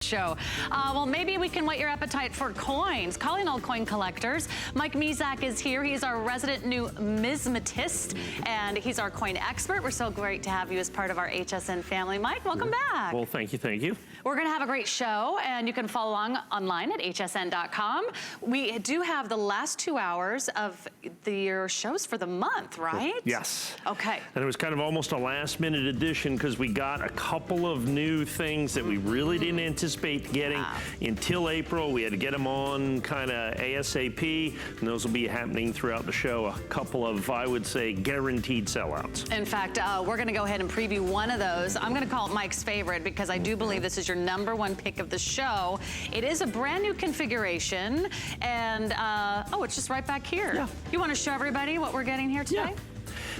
Show. Well, maybe we can whet your appetite for coins. Calling all coin collectors, Mike Mizak is here. He's our resident numismatist, and he's our coin expert. We're so great to have you as part of our HSN family. Mike, welcome back. Well, thank you, thank you. We're going to have a great show, and you can follow along online at hsn.com. We do have the last 2 hours of your shows for the month, right? Yes. Okay. And it was kind of almost a last-minute addition because we got a couple of new things that we really didn't anticipate getting until April. We had to get them on kind of ASAP, and those will be happening throughout the show. A couple of, I would say, guaranteed sellouts. In fact, we're going to go ahead and preview one of those. I'm going to call it Mike's favorite because I do believe this is your #1 pick of the show. It is a brand new configuration, and oh, it's just right back here. Yeah. You want to show everybody what we're getting here today? Yeah.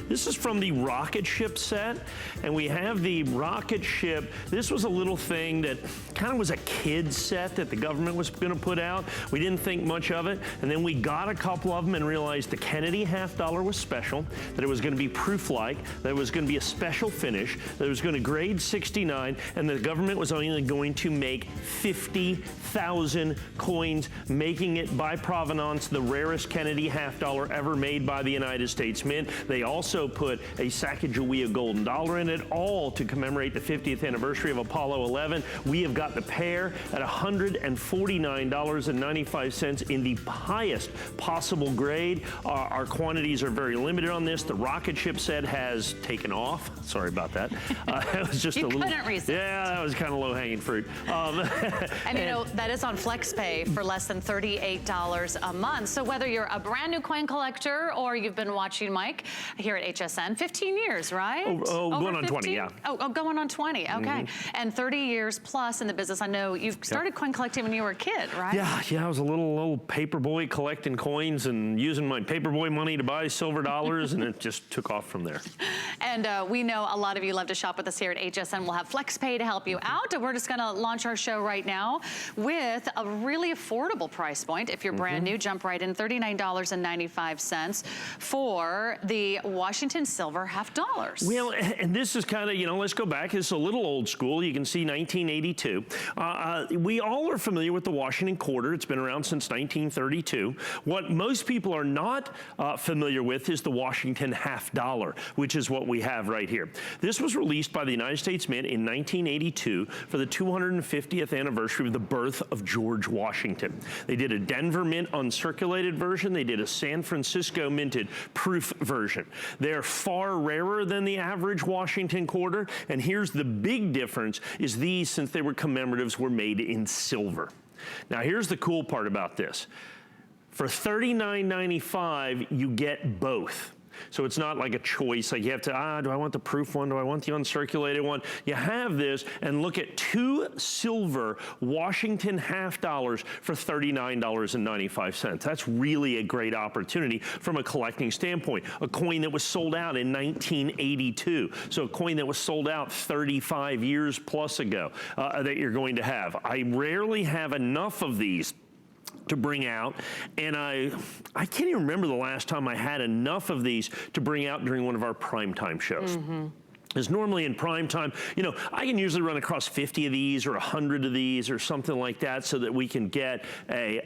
This is from the rocket ship set, and we have the rocket ship. This was a little thing that kind of was a kid's set that the government was going to put out. We didn't think much of it, and then we got a couple of them and realized the Kennedy $50 was special, that it was going to be proof-like, that it was going to be a special finish, that it was going to grade 69, and the government was only going to make 50,000 coins, making it by provenance the rarest Kennedy $50 ever made by the United States Mint. They also put a Sacagawea golden dollar in it, all to commemorate the 50th anniversary of Apollo 11. We have got the pair at $149.95 in the highest possible grade. Our quantities are very limited on this. The rocket ship set has taken off. Sorry about that. It was just you a little. Couldn't resist. Yeah, that was kind of low-hanging fruit. And you know, that is on FlexPay for less than $38 a month. So whether you're a brand new coin collector or you've been watching Mike here at HSN, 15 years, right? Going on 20, yeah. Oh, going on 20, okay. And 30 years plus in the business. I know you've started coin collecting when you were a kid, right? Yeah, I was a little paper boy collecting coins and using my paper boy money to buy silver dollars, and it just took off from there. And we know a lot of you love to shop with us here at HSN. We'll have FlexPay to help you out. We're just gonna launch our show right now with a really affordable price point. If you're brand new, jump right in, $39.95 for the Washington silver $50. Well, and this is kind of, you know, let's go back. It's a little old school. You can see 1982. We all are familiar with the Washington quarter. It's been around since 1932. What most people are not familiar with is the Washington $50, which is what we have right here. This was released by the United States Mint in 1982 for the 250th anniversary of the birth of George Washington. They did a Denver Mint uncirculated version. They did a San Francisco minted proof version. They're far rarer than the average Washington quarter, and here's the big difference is these, since they were commemoratives, were made in silver. Now here's the cool part about this. For $39.95, you get both. So it's not like a choice, like you have to, do I want the proof one? Do I want the uncirculated one? You have this, and look at 2 silver Washington $50 for $39.95. That's really a great opportunity from a collecting standpoint. A coin that was sold out in 1982. So a coin that was sold out 35 years plus ago that you're going to have. I rarely have enough of these to bring out, and I can't even remember the last time I had enough of these to bring out during one of our primetime shows. Is normally in prime time, you know, I can usually run across 50 of these or 100 of these or something like that so that we can get a,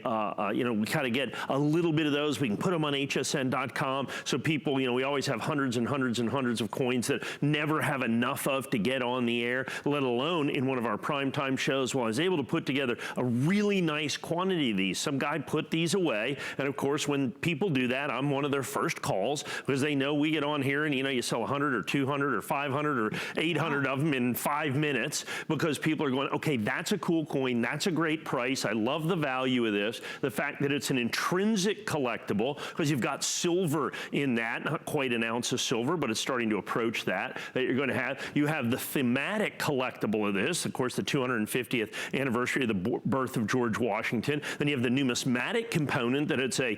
you know, we kind of get a little bit of those. We can put them on hsn.com so people, you know, we always have hundreds and hundreds and hundreds of coins that never have enough of to get on the air, let alone in one of our primetime shows. Well, I was able to put together a really nice quantity of these. Some guy put these away, and of course, when people do that, I'm one of their first calls because they know we get on here and, you know, you sell 100 or 200 or 500 or 800 of them in 5 minutes because people are going, okay, that's a cool coin, that's a great price, I love the value of this, the fact that it's an intrinsic collectible because you've got silver in that, not quite an ounce of silver, but it's starting to approach that you're going to have. You have the thematic collectible of this, of course, the 250th anniversary of the birth of George Washington. Then you have the numismatic component that it's a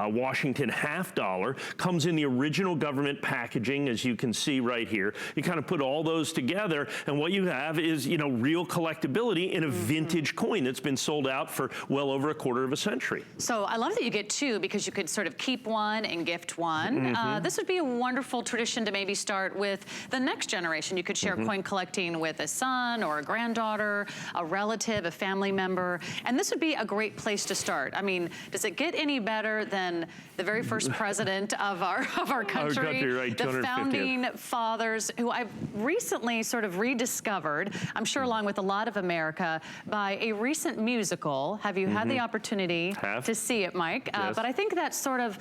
Washington $50, comes in the original government packaging, as you can see right here. here. You kind of put all those together, and what you have is, you know, real collectability in a vintage coin that's been sold out for well over a quarter of a century. So I love that you get two, because you could sort of keep one and gift one. This would be a wonderful tradition to maybe start with the next generation. You could share coin collecting with a son or a granddaughter, a relative, a family member, and this would be a great place to start. I mean, does it get any better than the very first president of our country, right, the founding fathers, who I've recently sort of rediscovered, I'm sure along with a lot of America, by a recent musical. Have you had the opportunity to see it, Mike? Yes. But I think that sort of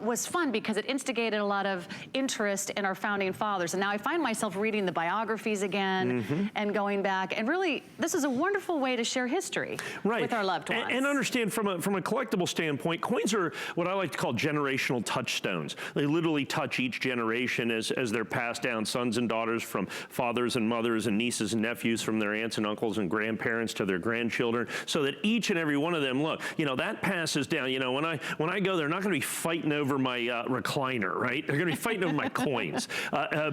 was fun because it instigated a lot of interest in our founding fathers. And now I find myself reading the biographies again and going back. And really, this is a wonderful way to share history with our loved ones. And understand from a collectible standpoint, coins are what I like to call generational touchstones. They literally touch each generation as they're passed down, sons and daughters from fathers and mothers and nieces and nephews, from their aunts and uncles and grandparents to their grandchildren, so that each and every one of them, look, you know, that passes down. You know, when I go, they're not going to be fighting over my recliner, right? They're going to be fighting over my coins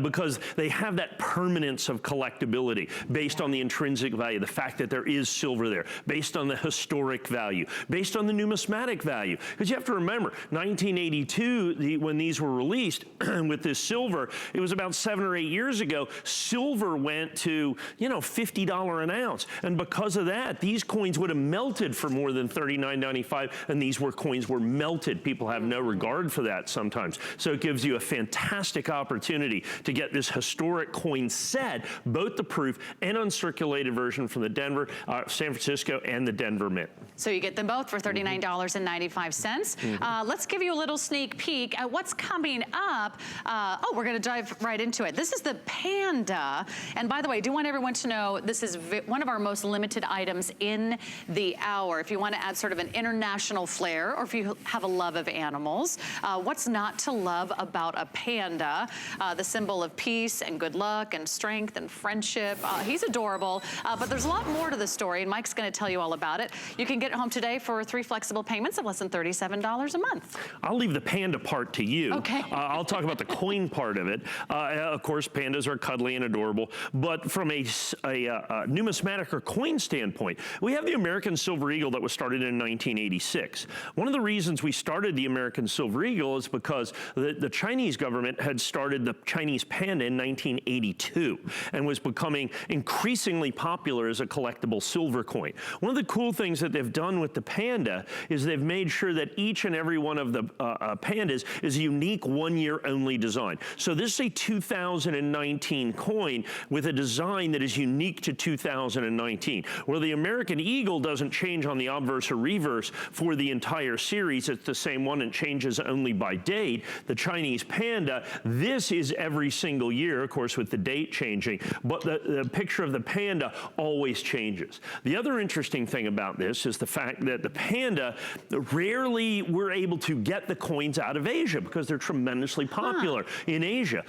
because they have that permanence of collectability based on the intrinsic value, the fact that there is silver there, based on the historic value, based on the numismatic value. Because you have to remember, 1982, when these were released with this silver, it was about 7 or 8 years ago, silver went to, you know, $50 an ounce. And because of that, these coins would have melted for more than $39.95, and these coins were melted. People have no regard for that sometimes. So it gives you a fantastic opportunity to get this historic coin set, both the proof and uncirculated version from the Denver, San Francisco, and the Denver Mint. So you get them both for $39.95. Let's give you a little sneak peek at what's coming up. Oh, we're going to dive right into it. This is the Panda. And by the way, I do want everyone to know this is one of our most limited items in the hour. If you want to add sort of an international flair, or if you have a love of animals, what's not to love about a panda? The symbol of peace and good luck and strength and friendship. He's adorable, but there's a lot more to the story, and Mike's going to tell you all about it. You can get it home today for 3 flexible payments of less than $37 a month. I'll leave the panda part to you. Okay. I'll talk about the coin part of it. Of course, pandas are cuddly and adorable, but from a numismatic or coin standpoint, we have the American Silver Eagle that was started in 1986. One of the reasons we started the American Silver Eagle is because the Chinese government had started the Chinese panda in 1982 and was becoming increasingly popular as a collectible silver coin. One of the cool things that they've done with the panda is they've made sure that each and every one of the pandas is a unique one-year only design. So this is a 2019 coin with a design that is unique to 2019. Where the American Eagle doesn't change on the obverse or reverse for the entire series, it's the same one and changes only by date. The Chinese panda, this is every single year, of course, with the date changing, but the picture of the panda always changes. The other interesting thing about this is the fact that the panda, rarely we're able to get the coins out of Asia because they're tremendously popular in Asia.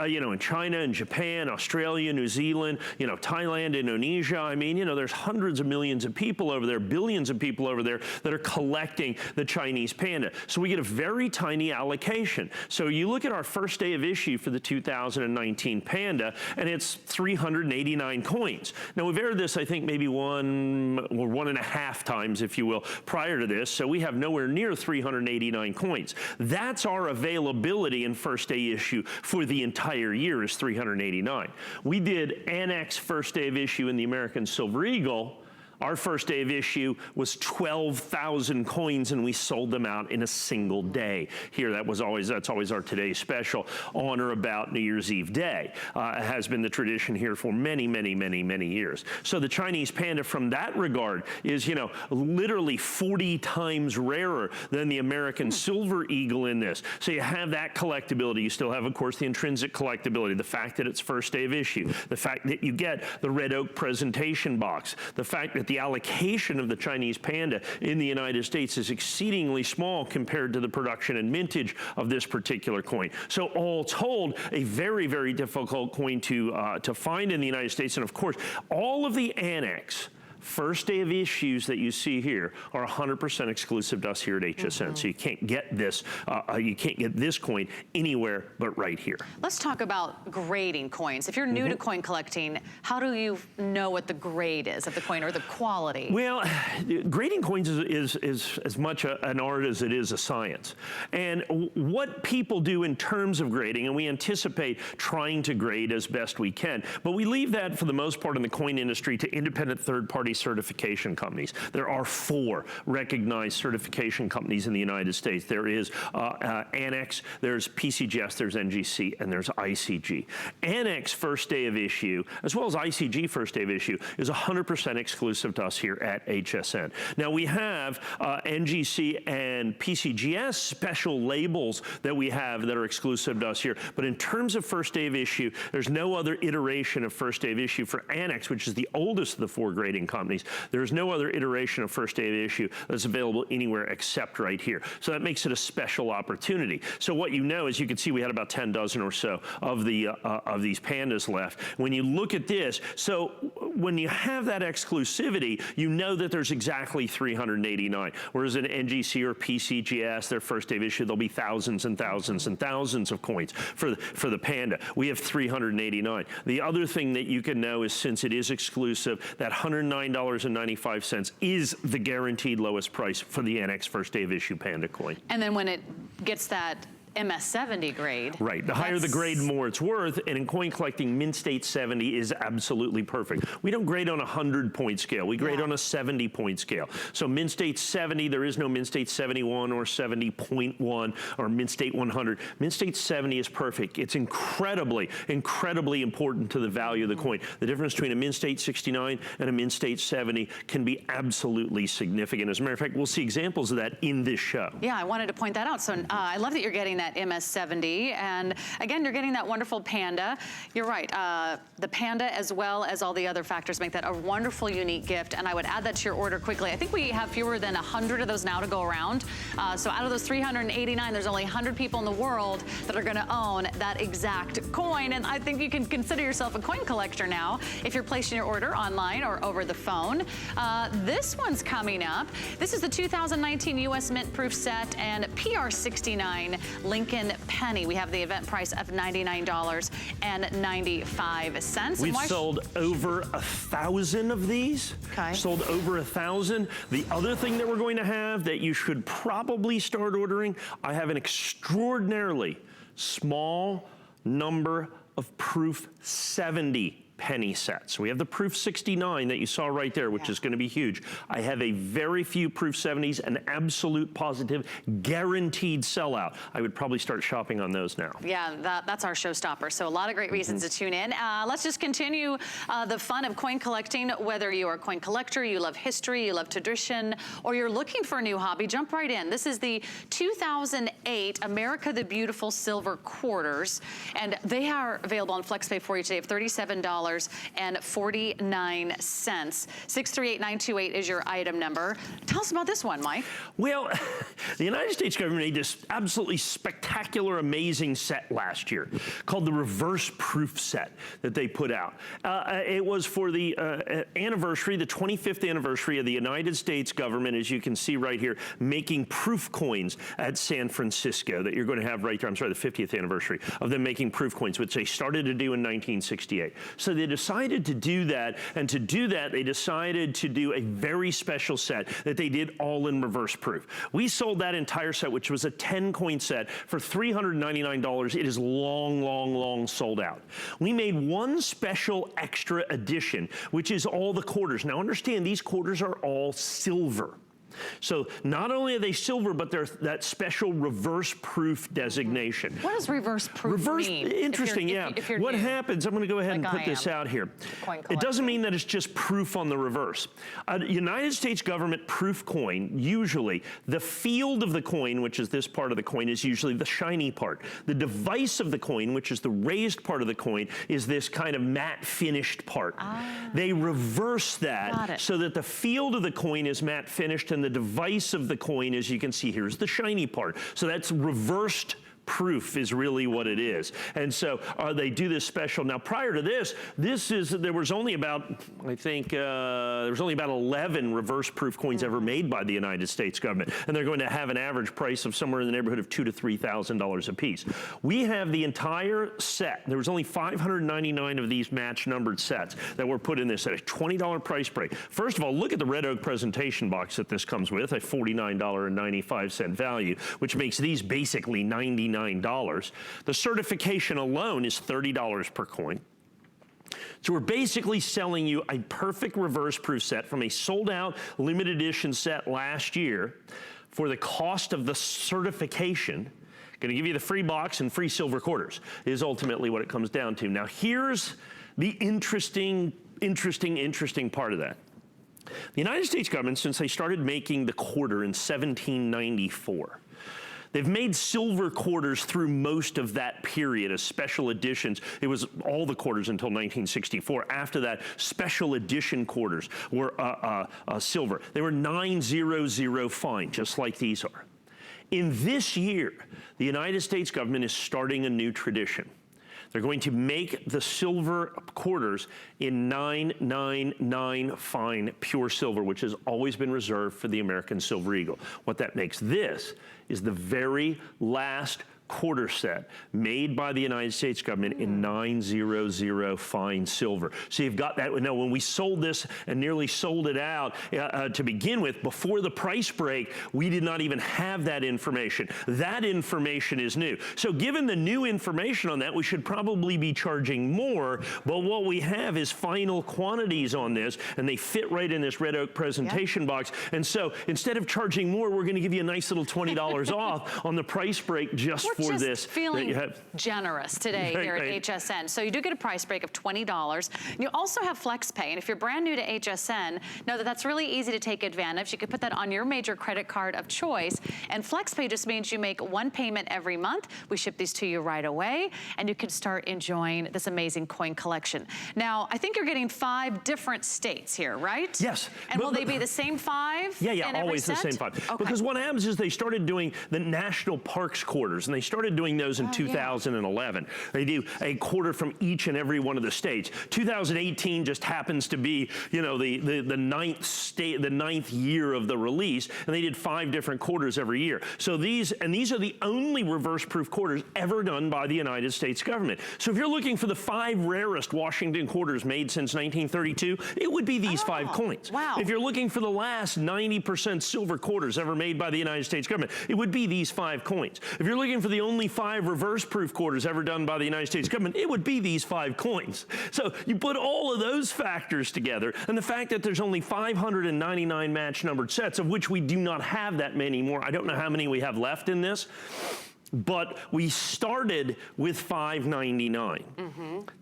You know, in China and Japan, Australia, New Zealand, you know, Thailand, Indonesia. I mean, you know, there's hundreds of millions of people over there, billions of people over there that are collecting the Chinese panda. So we get a very tiny allocation. So you look at our first day of issue for the 2019 panda, and it's 389 coins. Now we've aired this, I think, maybe 1.5 times, if you will, prior to this. So we have nowhere near 389 coins. That's our availability in first day issue for the entire year is 389. We did Annex first day of issue in the American Silver Eagle. Our first day of issue was 12,000 coins, and we sold them out in a single day. Here, that's always our today's special on or about New Year's Eve day. It has been the tradition here for many, many, many, many years. So the Chinese panda, from that regard, is, you know, literally 40 times rarer than the American Silver Eagle in this. So you have that collectability. You still have, of course, the intrinsic collectability, the fact that it's first day of issue, the fact that you get the red oak presentation box, the fact that the allocation of the Chinese panda in the United States is exceedingly small compared to the production and mintage of this particular coin. So all told, a very, very difficult coin to find in the United States. And of course, all of the Annex first day of issues that you see here are 100% exclusive to us here at HSN. So you can't get this, coin anywhere but right here. Let's talk about grading coins. If you're new to coin collecting, how do you know what the grade is of the coin or the quality? Well, grading coins is as much an art as it is a science. And what people do in terms of grading, and we anticipate trying to grade as best we can, but we leave that for the most part in the coin industry to independent third-party certification companies. There are 4 recognized certification companies in the United States. There is Annex, there's PCGS, there's NGC, and there's ICG. Annex first day of issue, as well as ICG first day of issue, is 100% exclusive to us here at HSN. Now we have NGC and PCGS special labels that we have that are exclusive to us here, but in terms of first day of issue, there's no other iteration of first day of issue for Annex, which is the oldest of the 4 grading companies. There's no other iteration of first day of issue that's available anywhere except right here. So that makes it a special opportunity. So what you know is, you can see we had about 10 dozen or so of these pandas left. When you look at this, so when you have that exclusivity, you know that there's exactly 389. Whereas in NGC or PCGS, their first day of issue, there'll be thousands and thousands and thousands of coins for the panda. We have 389. The other thing that you can know is, since it is exclusive, that $109.95 is the guaranteed lowest price for the Annex first day of issue panda coin. And then when it gets that MS70 grade. Right, the higher the grade, the more it's worth, and in coin collecting, Mint State 70 is absolutely perfect. We don't grade on a 100-point scale, we grade on a 70-point scale. So Mint State 70, there is no Mint State 71 or 70.1 or Mint State 100. Mint State 70 is perfect. It's incredibly, incredibly important to the value of the coin. The difference between a Mint State 69 and a Mint State 70 can be absolutely significant. As a matter of fact, we'll see examples of that in this show. Yeah, I wanted to point that out. So I love that you're getting that MS70, and again, you're getting that wonderful panda. You're right, the panda, as well as all the other factors, make that a wonderful, unique gift, and I would add that to your order quickly. I think we have fewer than 100 of those now to go around. So out of those 389, there's only 100 people in the world that are gonna own that exact coin, and I think you can consider yourself a coin collector now if you're placing your order online or over the phone. This one's coming up. This is the 2019 US Mint Proof Set and PR69 Lincoln Penny. We have the event price of $99.95. We've sold over 1,000 of these. Okay. Sold over 1,000. The other thing that we're going to have that you should probably start ordering, I have an extraordinarily small number of Proof 70 penny sets. We have the Proof 69 that you saw right there, which is going to be huge. I have a very few Proof 70s, an absolute positive guaranteed sellout. I would probably start shopping on those now. Yeah, that's our showstopper. So a lot of great reasons to tune in. Let's just continue the fun of coin collecting. Whether you are a coin collector, you love history, you love tradition, or you're looking for a new hobby, jump right in. This is the 2008 America the Beautiful Silver Quarters, and they are available on FlexPay for you today of $37.49. 638-928 is your item number. Tell us about this one, Mike. Well, the United States government made this absolutely spectacular, amazing set last year called the Reverse Proof Set that they put out. It was for the anniversary, the 25th anniversary of the United States government, as you can see right here, making proof coins at San Francisco that you're going to have right there. I'm sorry, the 50th anniversary of them making proof coins, which they started to do in 1968. So they decided to do that, and to do that, they decided to do a very special set that they did all in reverse proof. We sold that entire set, which was a 10-coin set, for $399. It is long, long, long sold out. We made one special extra edition, which is all the quarters. Now understand, these quarters are all silver. So not only are they silver, but they're that special reverse proof designation. What does reverse proof mean? Interesting, yeah. What happens, I'm going to go ahead and put this out here. It doesn't mean that it's just proof on the reverse. A United States government proof coin, usually, the field of the coin, which is this part of the coin, is usually the shiny part. The device of the coin, which is the raised part of the coin, is this kind of matte finished part. They reverse that so that the field of the coin is matte finished and the device of the coin, as you can see here, is the shiny part. So that's reversed proof is really what it is. And so they do this special. Now, prior to this, there was only about, I think, there was only about 11 reverse proof coins ever made by the United States government. And they're going to have an average price of somewhere in the neighborhood of $2,000 to $3,000 a piece. We have the entire set. There was only 599 of these match numbered sets that were put in this at a $20 price break. First of all, look at the red oak presentation box that this comes with, a $49.95 value, which makes these basically $99. The certification alone is $30 per coin. So we're basically selling you a perfect reverse proof set from a sold out limited edition set last year for the cost of the certification. Going to give you the free box and free silver quarters is ultimately what it comes down to. Now here's the interesting part of that. The United States government, since they started making the quarter in 1794, they've made silver quarters through most of that period as special editions. It was all the quarters until 1964. After that, special edition quarters were silver. They were 900 fine, just like these are. In this year, the United States government is starting a new tradition. They're going to make the silver quarters in 999 fine pure silver, which has always been reserved for the American Silver Eagle. What that makes this is the very last quarter set made by the United States government in 900 fine silver. So you've got that. Now, when we sold this and nearly sold it out to begin with, before the price break, we did not even have that information. That information is new. So given the new information on that, we should probably be charging more, but what we have is final quantities on this, and they fit right in this red oak presentation box. And so instead of charging more, we're going to give you a nice little $20 off on the price break just for this. Feeling generous today here at HSN. So you do get a price break of $20. You also have FlexPay, and if you're brand new to HSN, know that that's really easy to take advantage. You can put that on your major credit card of choice, and FlexPay just means you make one payment every month. We ship these to you right away, and you can start enjoying this amazing coin collection. Now, I think you're getting 5 different states here, right? Yes. And will they be the same 5? Yeah, always the same 5. Okay. Because what happens is they started doing the national parks quarters, and they started doing those in 2011. They do a quarter from each and every one of the states. 2018 just happens to be, you know, the ninth year of the release, and they did 5 different quarters every year. So these are the only reverse proof quarters ever done by the United States government. So if you're looking for the 5 rarest Washington quarters made since 1932, it would be these 5 coins. Wow. If you're looking for the last 90% silver quarters ever made by the United States government, it would be these 5 coins. If you're looking for the only 5 reverse proof quarters ever done by the United States government, it would be these 5 coins. So you put all of those factors together, and the fact that there's only 599 match numbered sets, of which we do not have that many more. I don't know how many we have left in this, but we started with 599.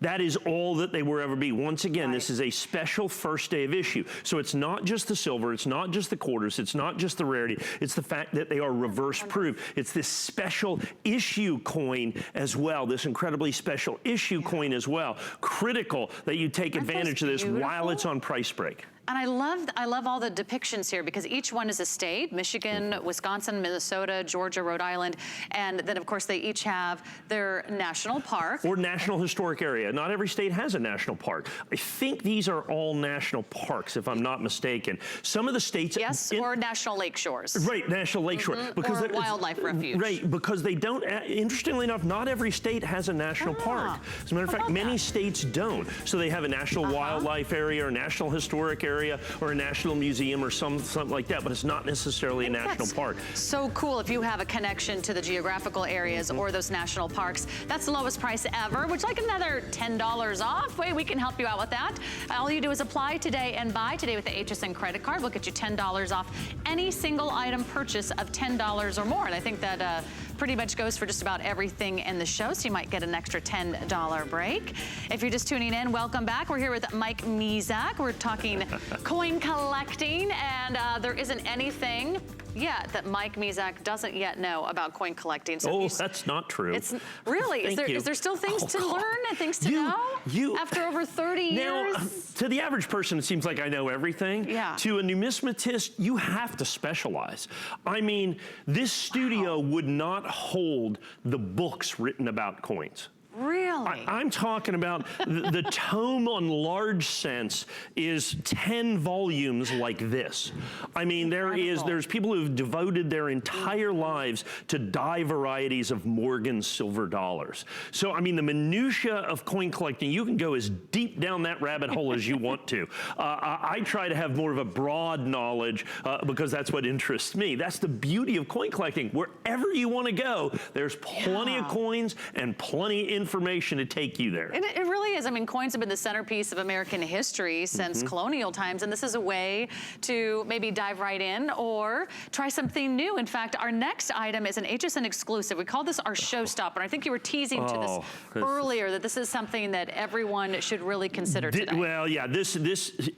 That is all that they will ever be. Once again, this is a special first day of issue. So it's not just the silver, it's not just the quarters, it's not just the rarity, it's the fact that they are reverse proof. It's this special issue coin as well, this incredibly special issue coin as well. Critical that you take advantage of this while it's on price break. And I love all the depictions here, because each one is a state: Michigan, Wisconsin, Minnesota, Georgia, Rhode Island, and then of course they each have their national park. Or national historic area. Not every state has a national park. I think these are all national parks, if I'm not mistaken. Some of the states... Yes, or national lake shores. Right, national lake shore. Because or wildlife refuge. Right, because they don't, interestingly enough, not every state has a national park. As a matter of fact, many states don't. So they have a national wildlife area or national historic area or a national museum or something like that, but it's not necessarily a national park. So cool if you have a connection to the geographical areas or those national parks. That's the lowest price ever. Would you like another $10 off? Wait, we can help you out with that. All you do is apply today and buy today with the HSN credit card. We'll get you $10 off any single item purchase of $10 or more. And I think that pretty much goes for just about everything in the show, so you might get an extra $10 break. If you're just tuning in, welcome back. We're here with Mike Mizak. We're talking coin collecting, and And there isn't anything yet that Mike Mezak doesn't yet know about coin collecting. So that's not true. It's really, is there still things to learn and things to know after over 30 years? Now, to the average person, it seems like I know everything. Yeah. To a numismatist, you have to specialize. I mean, this studio would not hold the books written about coins. Really? I'm talking about the tome on large sense is 10 volumes like this. I mean, there's people who've devoted their entire lives to die varieties of Morgan silver dollars. So, I mean, the minutia of coin collecting, you can go as deep down that rabbit hole as you want to. I try to have more of a broad knowledge because that's what interests me. That's the beauty of coin collecting. Wherever you want to go, there's plenty of coins and plenty of information to take you there. And it really is. I mean, coins have been the centerpiece of American history since colonial times, and this is a way to maybe dive right in or try something new. In fact, our next item is an HSN exclusive. We call this our showstopper. I think you were teasing to this earlier that this is something that everyone should really consider today. Well, yeah, this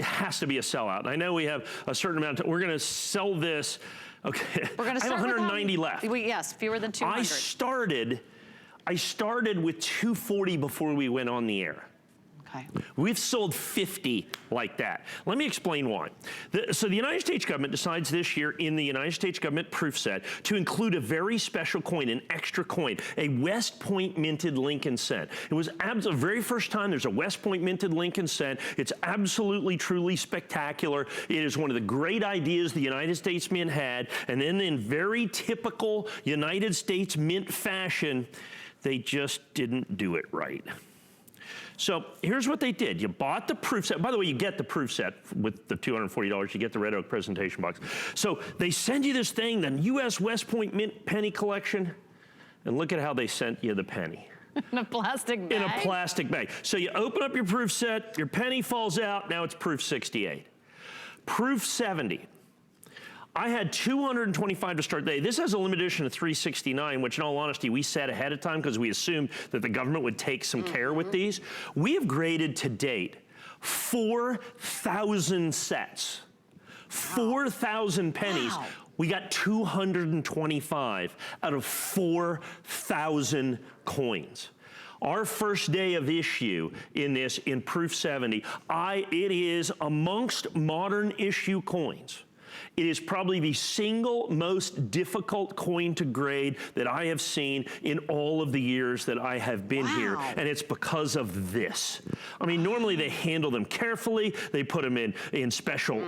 has to be a sellout. I know we have a certain amount of, we're going to sell this. Okay, we're going to start I have 190 left. Yes, fewer than 200. I started with 240 before we went on the air. Okay. We've sold 50 like that. Let me explain why. So the United States government decides this year in the United States government proof set to include a very special coin, an extra coin, a West Point minted Lincoln cent. It was the very first time there's a West Point minted Lincoln cent. It's absolutely, truly spectacular. It is one of the great ideas the United States Mint had. And then in very typical United States Mint fashion, they just didn't do it right. So here's what they did. You bought the proof set. By the way, you get the proof set with the $240. You get the Red Oak presentation box. So they send you this thing, the U.S. West Point Mint penny collection, and look at how they sent you the penny. In a plastic bag? In a plastic bag. So you open up your proof set, your penny falls out, now it's proof 68. Proof 70. I had 225 to start the day. This has a limited edition of 369, which in all honesty, we set ahead of time because we assumed that the government would take some care with these. We have graded to date 4,000 sets, 4,000 pennies. Wow. We got 225 out of 4,000 coins. Our first day of issue in Proof 70, it is amongst modern issue coins. It is probably the single most difficult coin to grade that I have seen in all of the years that I have been here, and it's because of this. I mean, normally they handle them carefully. They put them in special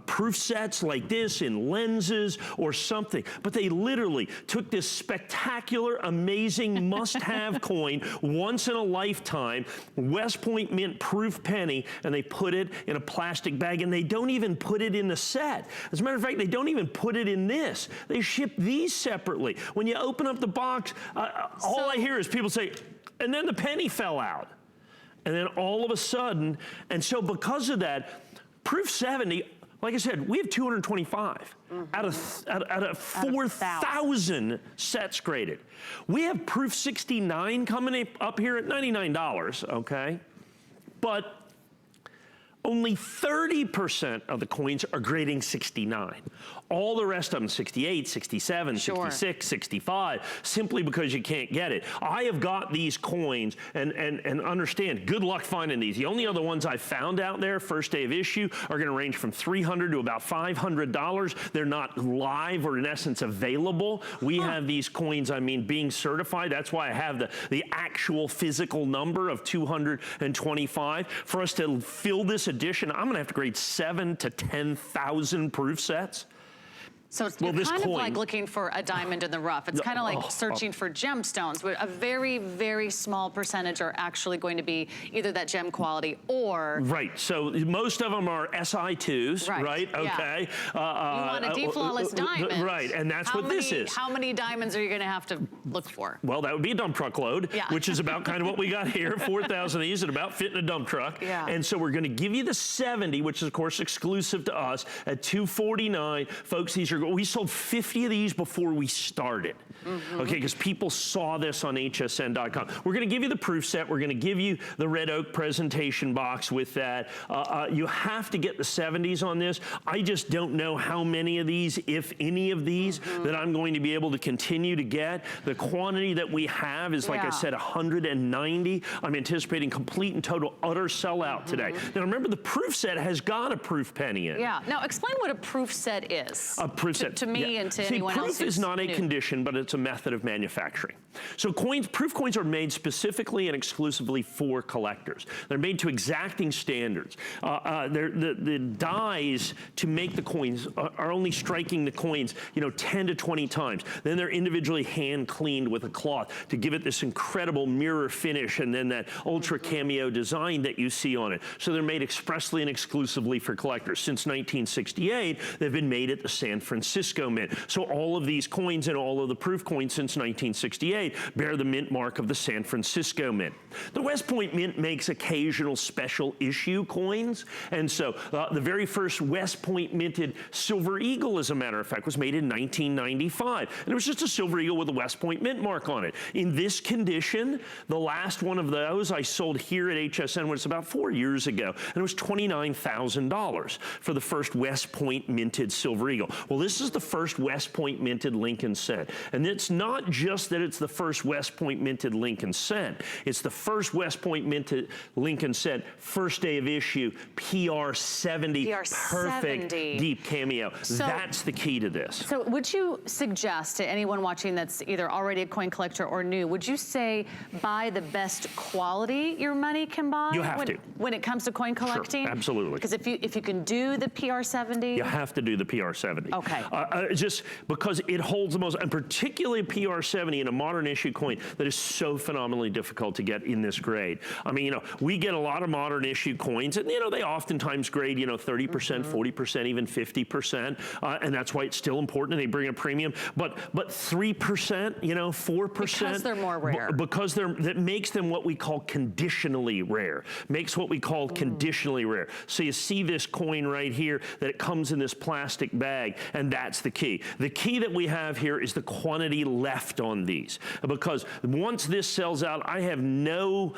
proof sets like this, in lenses or something, but they literally took this spectacular, amazing must-have coin, once in a lifetime, West Point Mint proof penny, and they put it in a plastic bag, and they don't even put it in the set. As a matter of fact, they don't even put it in this. They ship these separately. When you open up the box, all I hear is people say, and then the penny fell out. And then all of a sudden, and so because of that, Proof 70, like I said, we have 225 out of 4,000 sets graded. We have Proof 69 coming up here at $99, okay? But only 30% of the coins are grading 69. All the rest of them, 68, 67, 66, 65, simply because you can't get it. I have got these coins, and understand, good luck finding these. The only other ones I found out there, first day of issue, are gonna range from $300 to about $500. They're not live or in essence available. We have these coins, I mean, being certified. That's why I have the actual physical number of 225. For us to fill this edition, I'm gonna have to grade 7,000 to 10,000 proof sets. So it's kind of like looking for a diamond in the rough. It's kind of like searching for gemstones, but a very, very small percentage are actually going to be either that gem quality or... Right, so most of them are SI2s, right? Okay. You want a deep flawless diamond. Right, and that's what this is. How many diamonds are you gonna have to look for? Well, that would be a dump truck load, which is about kind of what we got here, 4,000 of these at about fit in a dump truck. And so we're gonna give you the 70, which is of course exclusive to us, at $249. Folks, these are are, we sold 50 of these before we started. Okay, because people saw this on hsn.com. We're going to give you the proof set. We're going to give you the red oak presentation box with that. You have to get the 70s on this. I just don't know how many of these, if any of these, that I'm going to be able to continue to get. The quantity that we have is, like I said, 190. I'm anticipating complete and total utter sellout today. Now remember, the proof set has got a proof penny in. Yeah. Now explain what a proof set is. A proof set. To me and to anyone else. Proof is not a condition, but it's a method of manufacturing. So proof coins are made specifically and exclusively for collectors. They're made to exacting standards. The dies to make the coins are only striking the coins, 10 to 20 times. Then they're individually hand cleaned with a cloth to give it this incredible mirror finish and then that ultra cameo design that you see on it. So they're made expressly and exclusively for collectors. Since 1968, they've been made at the San Francisco Mint. So all of these coins and all of the proof coins since 1968 bear the mint mark of the San Francisco Mint. The West Point Mint makes occasional special issue coins, and so the very first West Point minted Silver Eagle, as a matter of fact, was made in 1995, and it was just a Silver Eagle with a West Point Mint mark on it. In this condition, the last one of those I sold here at HSN was about 4 years ago, and it was $29,000 for the first West Point minted Silver Eagle. Well, this is the first West Point minted Lincoln Cent, and it's not just that it's the first West Point minted Lincoln Cent. It's the first West Point minted Lincoln Cent, first day of issue, PR70, perfect deep cameo. So, that's the key to this. So would you suggest to anyone watching that's either already a coin collector or new, would you say buy the best quality your money can buy? You have to. When it comes to coin collecting? Sure, absolutely. Because if you can do the PR70? You have to do the PR70. Okay. Just because it holds the most, and particularly PR70 in a modern issue coin that is so phenomenally difficult to get in this grade. I mean, we get a lot of modern issue coins, and they oftentimes grade 30%, 40%, even 50%, and that's why it's still important and they bring a premium. But 3%, 4%, because they're more rare. Because that makes them what we call conditionally rare. Makes what we call conditionally rare. So you see this coin right here that it comes in this plastic bag, and that's the key. The key that we have here is the quantity left on these, because once this sells out, I have no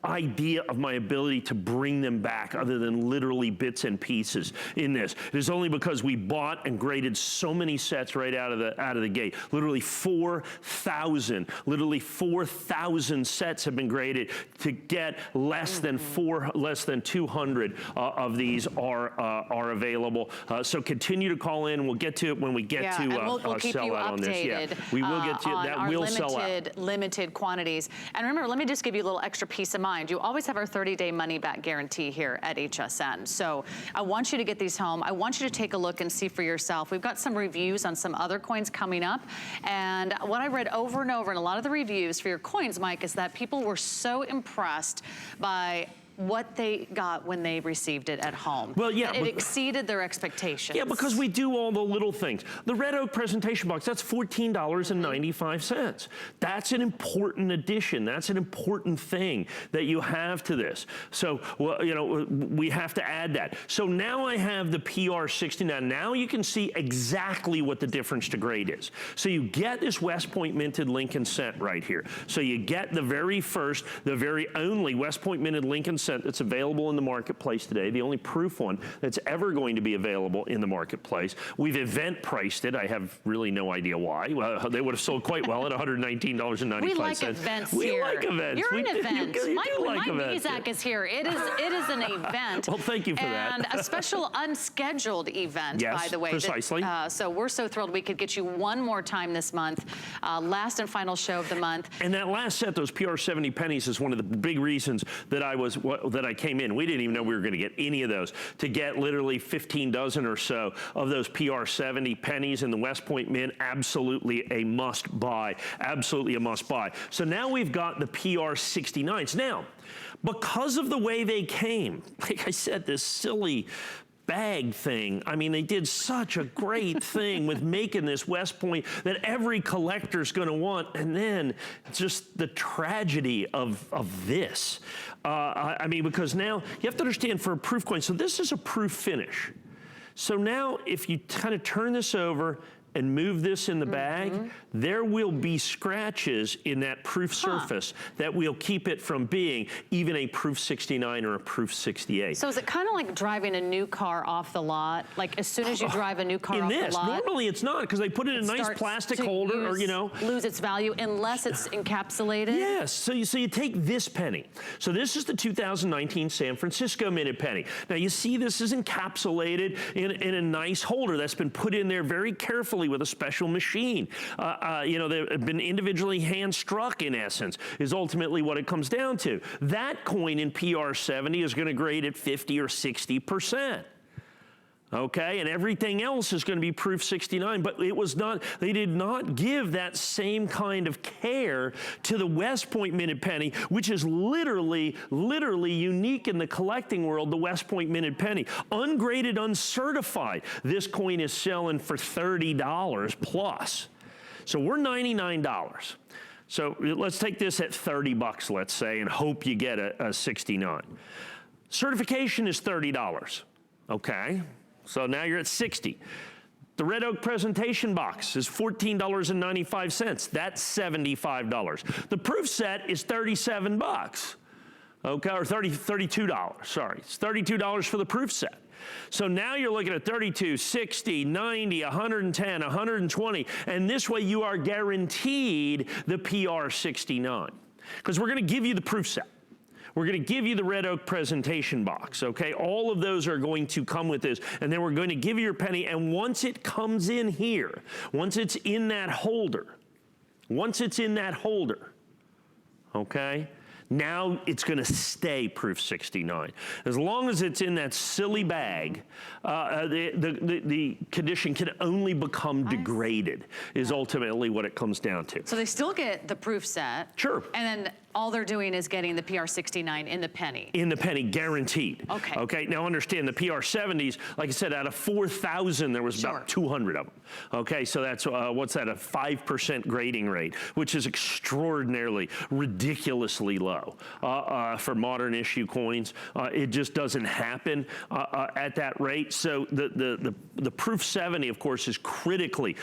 idea of my ability to bring them back other than literally bits and pieces in this. It is only because we bought and graded so many sets right out of the gate. Literally 4,000 sets have been graded to get less than 200 of these are available. So continue to call in. We'll get to it when we get to we'll keep you updated on this. Yeah, we will get to that. Will sell out. Limited quantities. And remember, let me just give you a little extra peace of mind. You always have our 30-day money-back guarantee here at HSN. So I want you to get these home. I want you to take a look and see for yourself. We've got some reviews on some other coins coming up. And what I read over and over in a lot of the reviews for your coins, Mike, is that people were so impressed by what they got when they received it at home. Well, yeah. It exceeded their expectations. Yeah, because we do all the little things. The red oak presentation box, that's $14.95. That's an important addition. That's an important thing that you have to this. So, well, we have to add that. So now I have the PR69. Now you can see exactly what the difference to grade is. So you get this West Point minted Lincoln Cent right here. So you get the very first, the very only West Point minted Lincoln Cent that's available in the marketplace today, the only proof one that's ever going to be available in the marketplace. We've event priced it. I have really no idea why. Well, they would have sold quite well at $119.95. We like events here. We like events. You're an event. Mike events. Mizak is here. It is an event. Well, thank you for that. And a special unscheduled event, by the way. Precisely. So we're so thrilled we could get you one more time this month. Last and final show of the month. And that last set, those PR70 pennies, is one of the big reasons that I came in. We didn't even know we were going to get any of those. To get literally 15 dozen or so of those PR70 pennies in the West Point Mint, absolutely a must buy. Absolutely a must buy. So now we've got the PR69s. Now, because of the way they came, like I said, this silly bag thing. I mean, they did such a great thing with making this West Point that every collector's going to want, and then just the tragedy of this. I mean, because now you have to understand, for a proof coin, so this is a proof finish. So now if you kind of turn this over and move this in the bag, there will be scratches in that proof surface that will keep it from being even a proof 69 or a proof 68. So is it kind of like driving a new car off the lot? Like as soon as you drive a new car off the lot? Normally it's not, because they put it in a nice plastic holder, or, you know. Lose its value unless it's encapsulated? Yes, so you take this penny. So this is the 2019 San Francisco minute penny. Now you see this is encapsulated in a nice holder that's been put in there very carefully with a special machine. You know, they've been individually hand struck, in essence, is ultimately what it comes down to. That coin in PR70 is going to grade at 50 or 60%. Okay, and everything else is going to be proof 69, but it was not, they did not give that same kind of care to the West Point minute penny, which is literally unique in the collecting world, the West Point minute penny. Ungraded, uncertified, this coin is selling for $30 plus. So we're $99. So let's take this at 30 bucks, let's say, and hope you get a 69. Certification is $30, okay? So now you're at 60. The red oak presentation box is $14.95. That's $75. The proof set is 37 bucks. Okay, or $32, sorry. It's $32 for the proof set. So now you're looking at 32, 60, 90, 110, 120, and this way you are guaranteed the PR 69. Because we're going to give you the proof set. We're going to give you the red oak presentation box, okay? All of those are going to come with this, and then we're going to give you your penny, and once it comes in here, once it's in that holder, okay? Now it's going to stay proof 69. As long as it's in that silly bag, the condition can only become degraded, is ultimately what it comes down to. So they still get the proof set. Sure. And then all they're doing is getting the PR69 in the penny. In the penny, guaranteed. Okay. Okay, now understand the PR70s, like I said, out of 4,000, there was about 200 of them. Okay, so that's, what's that, a 5% grading rate, which is extraordinarily, ridiculously low for modern issue coins. It just doesn't happen at that rate. So the proof 70, of course, is critically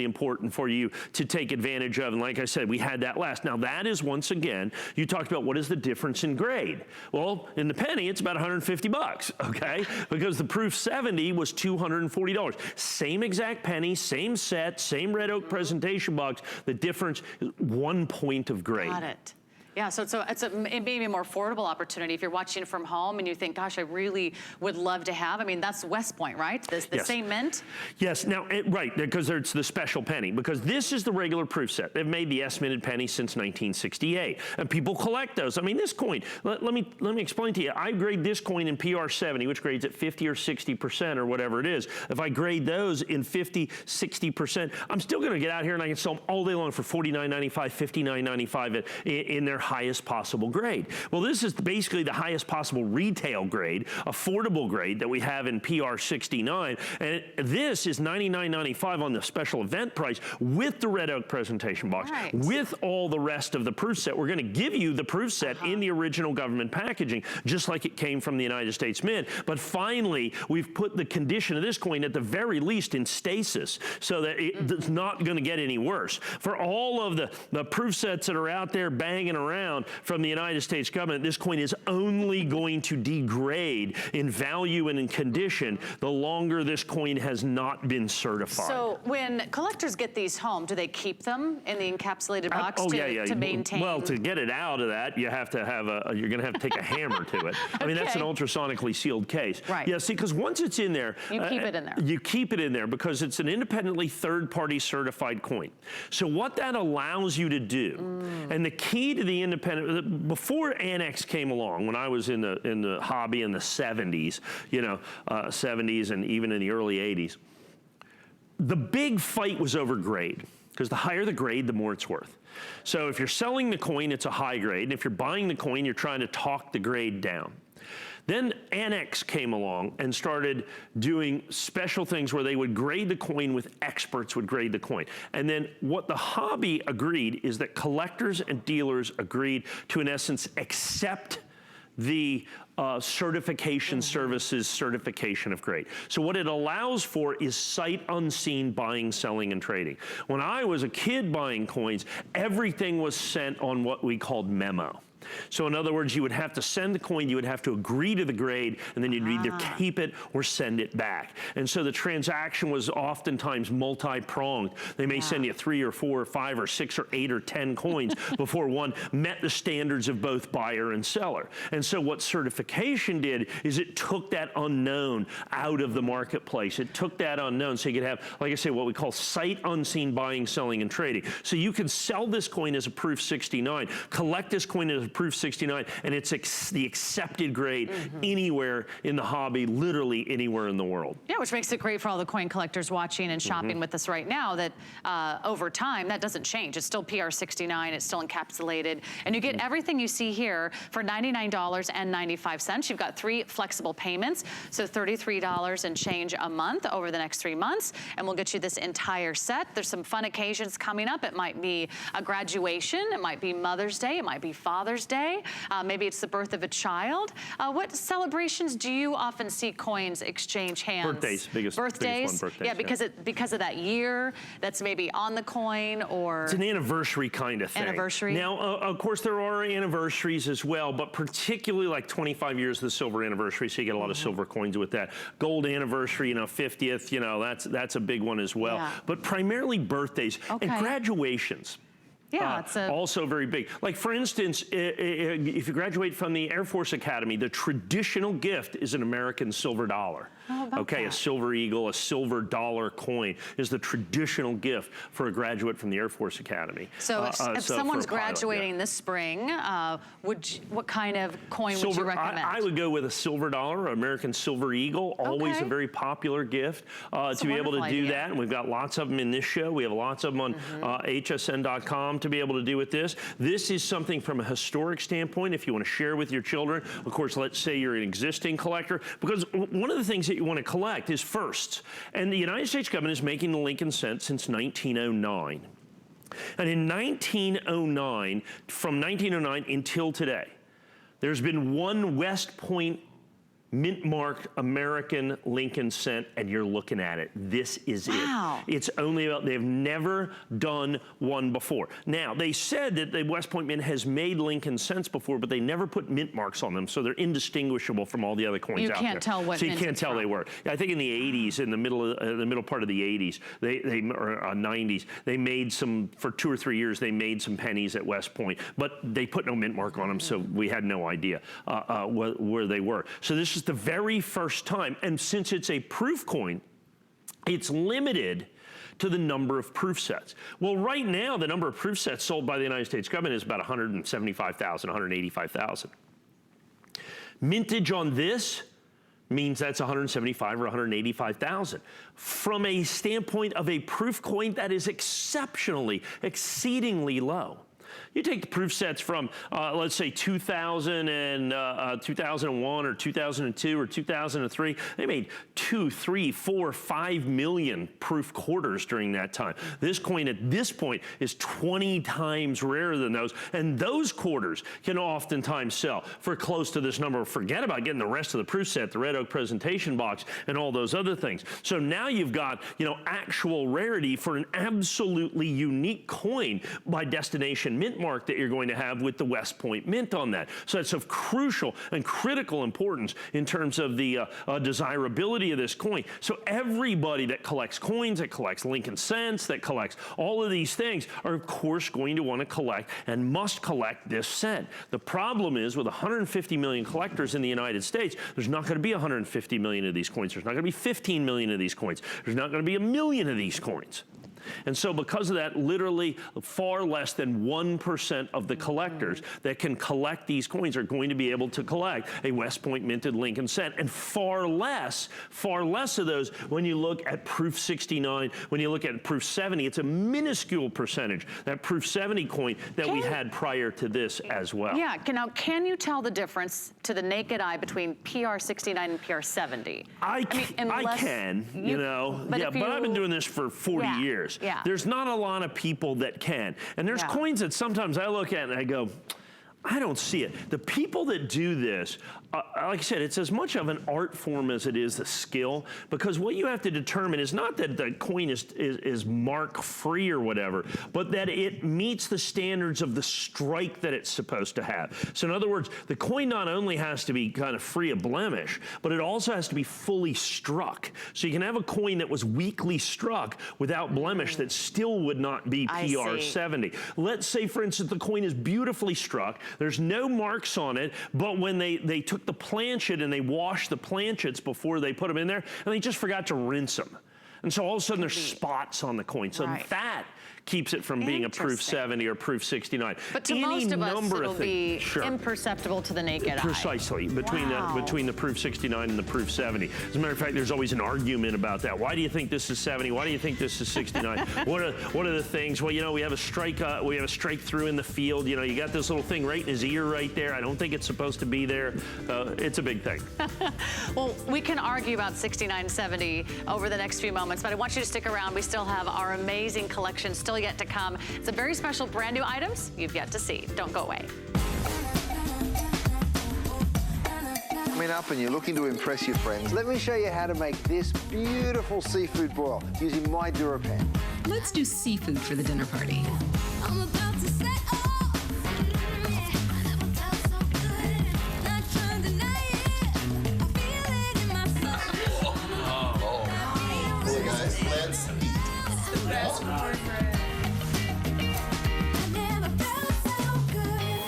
important for you to take advantage of. And like I said, we had that last. Now that is, once again, you talked about what is the difference in grade. Well, in the penny, it's about 150 bucks, okay? Because the proof 70 was $240. Same exact penny, same set, same red oak presentation box. The difference is 1 point of grade. Got it. Yeah, so it may be a more affordable opportunity if you're watching from home and you think, gosh, I really would love to have. I mean, that's West Point, right? The same mint? Yes, now, right, because it's the special penny, because this is the regular proof set. They've made the S-minted penny since 1968, and people collect those. I mean, this coin, let me explain to you. I grade this coin in PR70, which grades at 50 or 60% or whatever it is. If I grade those in 50, 60%, I'm still going to get out here and I can sell them all day long for $49.95, $59.95 in their highest possible grade. Well, this is basically the highest possible retail grade, affordable grade that we have in PR69, and this is $99.95 on the special event price with the red oak presentation box, with all the rest of the proof set. We're going to give you the proof set in the original government packaging, just like it came from the United States Mint, but finally, we've put the condition of this coin at the very least in stasis, so that it's not going to get any worse. For all of the proof sets that are out there banging around from the United States government, this coin is only going to degrade in value and in condition the longer this coin has not been certified. So when collectors get these home, do they keep them in the encapsulated box to maintain? Well, to get it out of that, you have to have you're going to have to take a hammer to it. I mean, that's an ultrasonically sealed case. Right. Yeah, see, because once it's in there, you keep it in there. You keep it in there because it's an independently third-party certified coin. So what that allows you to do, and the key to the independent, before Annex came along, when I was in the hobby in the 70s, you know, 70s and even in the early 80s, the big fight was over grade, because the higher the grade, the more it's worth. So if you're selling the coin, it's a high grade, and if you're buying the coin, you're trying to talk the grade down. Then Annex came along and started doing special things where they would grade the coin with experts would grade the coin. And then what the hobby agreed is that collectors and dealers agreed to, in essence, accept the certification services, certification of grade. So what it allows for is sight unseen buying, selling, and trading. When I was a kid buying coins, everything was sent on what we called memo. So in other words, you would have to send the coin, you would have to agree to the grade, and then you'd either keep it or send it back. And so the transaction was oftentimes multi-pronged. They may send you 3 or 4 or 5 or 6 or 8 or 10 coins before one met the standards of both buyer and seller. And so what certification did is it took that unknown out of the marketplace. It took that unknown so you could have, like I say, what we call sight unseen buying, selling, and trading. So you can sell this coin as a proof 69, collect this coin as a proof 69, and it's the accepted grade anywhere in the hobby, literally anywhere in the world. Yeah, which makes it great for all the coin collectors watching and shopping with us right now, that over time, that doesn't change. It's still PR 69, it's still encapsulated, and you get everything you see here for $99.95. You've got 3 flexible payments, so $33 and change a month over the next 3 months, and we'll get you this entire set. There's some fun occasions coming up. It might be a graduation, it might be Mother's Day, it might be Father's Day, maybe it's the birth of a child. What celebrations do you often see coins exchange hands? Birthdays, biggest one, birthdays. Yeah, because of that year that's maybe on the coin, or it's an anniversary kind of thing. Anniversary. Now, of course, there are anniversaries as well, but particularly like 25 years of the silver anniversary, so you get a lot of silver coins with that. Gold anniversary, 50th, that's a big one as well. Yeah. But primarily birthdays and graduations. Yeah, it's also very big. Like for instance, if you graduate from the Air Force Academy, the traditional gift is an American silver dollar. Okay, a silver eagle, a silver dollar coin is the traditional gift for a graduate from the Air Force Academy. So if someone's graduating this spring, what kind of coin would you recommend? I would go with a silver dollar, American silver eagle, always a very popular gift to be able to do that. And we've got lots of them in this show. We have lots of them on hsn.com to be able to do with this. This is something from a historic standpoint, if you want to share with your children. Of course, let's say you're an existing collector, because one of the things that you want to collect is firsts. And the United States government is making the Lincoln cent since 1909. And in 1909, from 1909 until today, there's been one West Point mint-marked American Lincoln cent, and you're looking at it. This is it. It's only about, they've never done one before. Now, they said that the West Point Mint has made Lincoln cents before, but they never put mint marks on them, so they're indistinguishable from all the other coins out there. You can't tell what So you can't tell they were. I think in the 80s, in the middle part of the 80s, or 90s, they made some, for 2 or 3 years, they made some pennies at West Point, but they put no mint mark on them, so we had no idea where they were. So this is the very first time, and since it's a proof coin, it's limited to the number of proof sets. Well, right now, the number of proof sets sold by the United States government is about 175,000, 185,000. Mintage on this means that's 175 or 185,000. From a standpoint of a proof coin, that is exceedingly low. You take the proof sets from, let's say, 2000 and 2001 or 2002 or 2003. They made 2, 3, 4, 5 million proof quarters during that time. This coin at this point is 20 times rarer than those, and those quarters can oftentimes sell for close to this number. Forget about getting the rest of the proof set, the Red Oak presentation box, and all those other things. So now you've got, actual rarity for an absolutely unique coin by destination mint mark that you're going to have with the West Point Mint on that. So that's of crucial and critical importance in terms of the desirability of this coin. So everybody that collects coins, that collects Lincoln cents, that collects all of these things are of course going to want to collect and must collect this cent. The problem is with 150 million collectors in the United States, there's not going to be 150 million of these coins. There's not going to be 15 million of these coins. There's not going to be 1 million of these coins. And so because of that, literally far less than 1% of the collectors that can collect these coins are going to be able to collect a West Point minted Lincoln cent, and far less of those when you look at proof 69, when you look at proof 70, it's a minuscule percentage, that proof 70 coin that we had prior to this as well. Yeah, now can you tell the difference to the naked eye between PR 69 and PR 70? I can, but I've been doing this for 40 years. Yeah. There's not a lot of people that can. And there's coins that sometimes I look at and I go, I don't see it. The people that do this like I said, it's as much of an art form as it is a skill, because what you have to determine is not that the coin is mark-free or whatever, but that it meets the standards of the strike that it's supposed to have. So in other words, the coin not only has to be kind of free of blemish, but it also has to be fully struck. So you can have a coin that was weakly struck without blemish that still would not be PR 70. Let's say, for instance, the coin is beautifully struck, there's no marks on it, but when they took the planchet and they washed the planchets before they put them in there, and they just forgot to rinse them. And so all of a sudden there's spots on the coin. So that keeps it from being a proof 70 or proof 69. But to most of us, it'll be imperceptible to the naked eye. Precisely, between the proof 69 and the proof 70. As a matter of fact, there's always an argument about that. Why do you think this is 70? Why do you think this is 69? What are the things? Well, you know, we have a strike through in the field. You know, you got this little thing right in his ear right there. I don't think it's supposed to be there. It's a big thing. Well, we can argue about 69, 70 over the next few moments, but I want you to stick around. We still have our amazing collection still yet to come. It's a very special brand new items you've yet to see. Don't go away. Coming up and you're looking to impress your friends, let me show you how to make this beautiful seafood boil using my DuraPan. Let's do seafood for the dinner party. I'm about to set off. I never felt so good. Not trying to deny it. I feel it in my soul. Hey guys, let's eat. It's the best part. I never felt so good.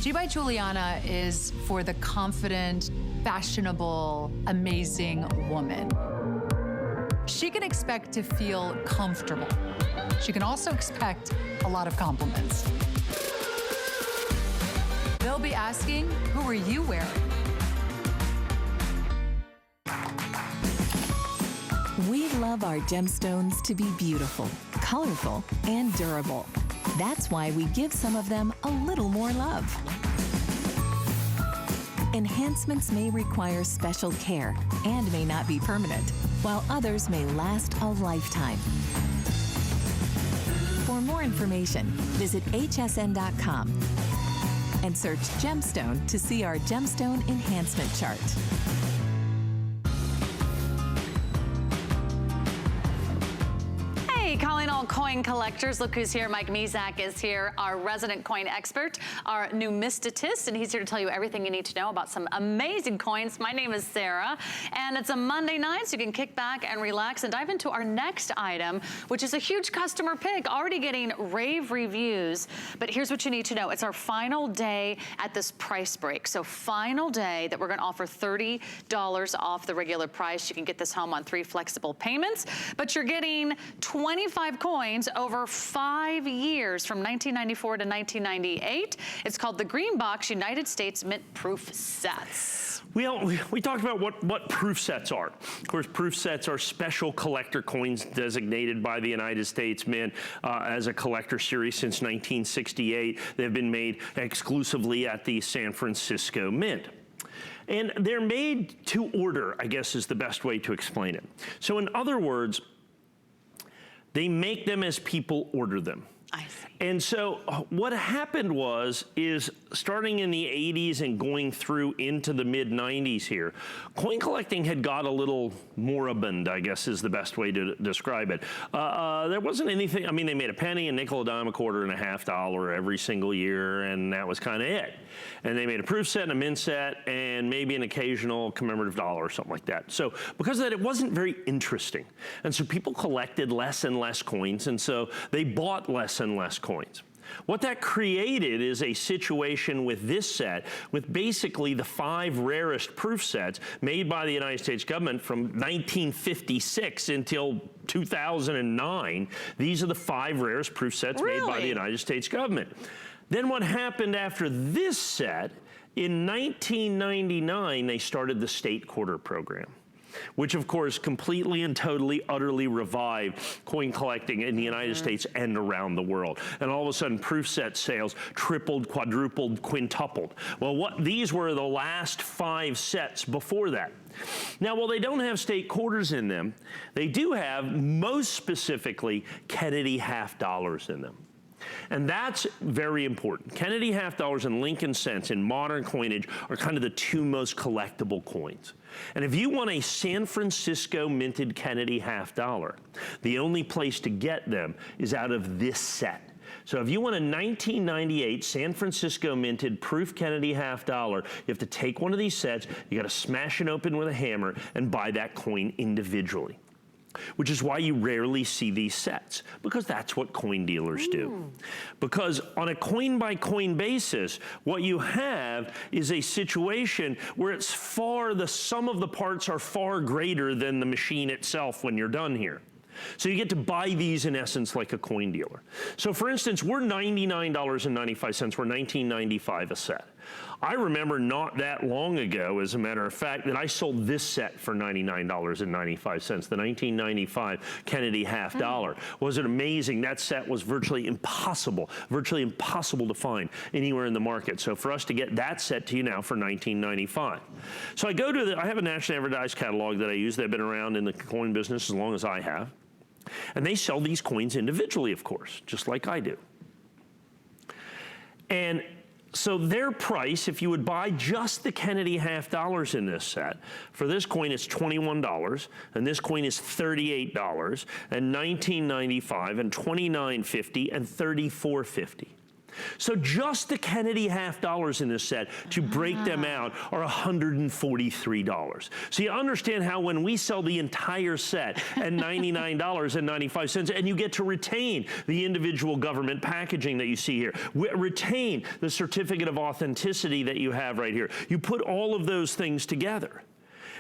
G by Juliana is for the confident, fashionable, amazing woman. She can expect to feel comfortable. She can also expect a lot of compliments. They'll be asking, who are you wearing? We love our gemstones to be beautiful, colorful, and durable. That's why we give some of them a little more love. Enhancements may require special care and may not be permanent, while others may last a lifetime. For more information, visit hsn.com and search gemstone to see our gemstone enhancement chart. Calling all coin collectors. Look who's here. Mike Mizak is here, our resident coin expert, our numismatist, and he's here to tell you everything you need to know about some amazing coins. My name is Sarah, and it's a Monday night, so you can kick back and relax and dive into our next item, which is a huge customer pick, already getting rave reviews. But here's what you need to know. It's our final day at this price break. So final day that we're going to offer $30 off the regular price. You can get this home on 3 flexible payments, but you're getting 25 coins over 5 years from 1994 to 1998. It's called the Green Box United States Mint Proof Sets. We talked about what proof sets are. Of course, proof sets are special collector coins designated by the United States Mint as a collector series since 1968. They've been made exclusively at the San Francisco Mint. And they're made to order, I guess is the best way to explain it. So in other words, they make them as people order them. I see. And so what happened is starting in the 80s and going through into the mid 90s here, coin collecting had got a little moribund, I guess is the best way to describe it. There wasn't anything, I mean, they made a penny, a nickel, a dime, a quarter, and a $50 every single year, and that was kind of it. And they made a proof set and a mint set and maybe an occasional commemorative dollar or something like that. So because of that, it wasn't very interesting. And so people collected less and less coins, and so they bought less and less coins. What that created is a situation with this set, with basically the 5 rarest proof sets made by the United States government from 1956 until 2009. These are the 5 rarest proof sets made by the United States government. Then what happened after this set, in 1999, they started the state quarter program, which of course completely and totally, utterly revived coin collecting in the United States and around the world. And all of a sudden, proof set sales tripled, quadrupled, quintupled. Well, these were the last 5 sets before that. Now, while they don't have state quarters in them, they do have, most specifically, Kennedy half dollars in them. And that's very important. Kennedy half dollars and Lincoln cents in modern coinage are kind of the 2 most collectible coins. And if you want a San Francisco minted Kennedy half dollar, the only place to get them is out of this set. So if you want a 1998 San Francisco minted proof Kennedy half dollar, you have to take one of these sets, you got to smash it open with a hammer and buy that coin individually. Which is why you rarely see these sets, because that's what coin dealers do. Because on a coin-by-coin basis, what you have is a situation where it's the sum of the parts are far greater than the machine itself when you're done here. So you get to buy these in essence like a coin dealer. So for instance, we're $99.95, we're $19.95 a set. I remember not that long ago, as a matter of fact, that I sold this set for $99.95, the 1995 Kennedy half dollar. Was it amazing? That set was virtually impossible to find anywhere in the market. So for us to get that set to you now for $19.95. So I have a nationally advertised catalog that I use. They've been around in the coin business as long as I have. And they sell these coins individually, of course, just like I do. And so their price, if you would buy just the Kennedy half dollars in this set, for this coin it's $21, and this coin is $38, and $19.95, and $29.50, and $34.50. So just the Kennedy half dollars in this set, to break them out, are $143. So you understand how when we sell the entire set at $99.95, and you get to retain the individual government packaging that you see here, retain the certificate of authenticity that you have right here. You put all of those things together.